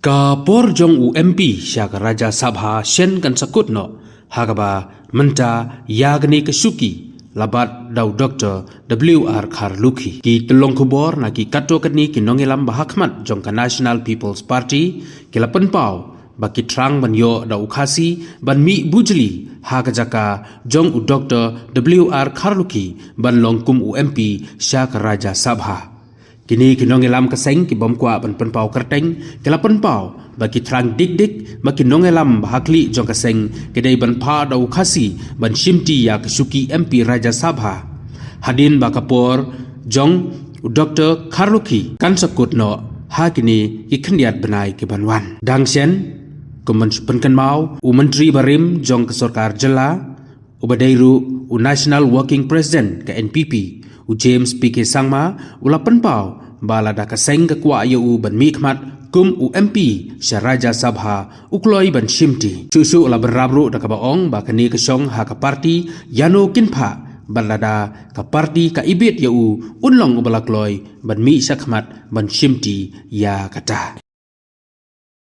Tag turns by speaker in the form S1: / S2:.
S1: Kapor jong UMP Syaka Raja Sabha Shen kan sakut no Hagaba menta Yagni Kesuki Labat Dau Dr. W.R. Kharlukhi Ki telong kubor na ki kato kani ki nongelam bahakmat jong ka National People's Party ki lapen pau baki trang ban yo da ukhasi ban mi bujli Hagajaka jong u Dr. W.R. Kharlukhi ban longkum UMP Syaka Raja Sabha Kini kinongelam kaseng ki bom kwa ban penpau kerteng kila penpau bagi terang dik bagi nongelam bahakli jong kaseng kedai ban pa dau khasi ban shimti ya kesuki MP Raja Sabha hadin bakapor jong Dr. Kharlukhi kan sakut no ha kini ki khendiat benai ki banwan dangsen kumen penkan mau u menteri barim jong ke sarkar jela ubadairu u National Working President ke NPP u James PK Sangma ula penpau balada kaseng ke kwa yu ban mikmat kum UMP Syaraja Sabha ukloi ban shimti susu ula berabru da kabaong ba kani kesong ha ka parti yano kinpha balada ka parti ka ibit yu unlong ubalakloi ban mi sakmat ban shimti ya kata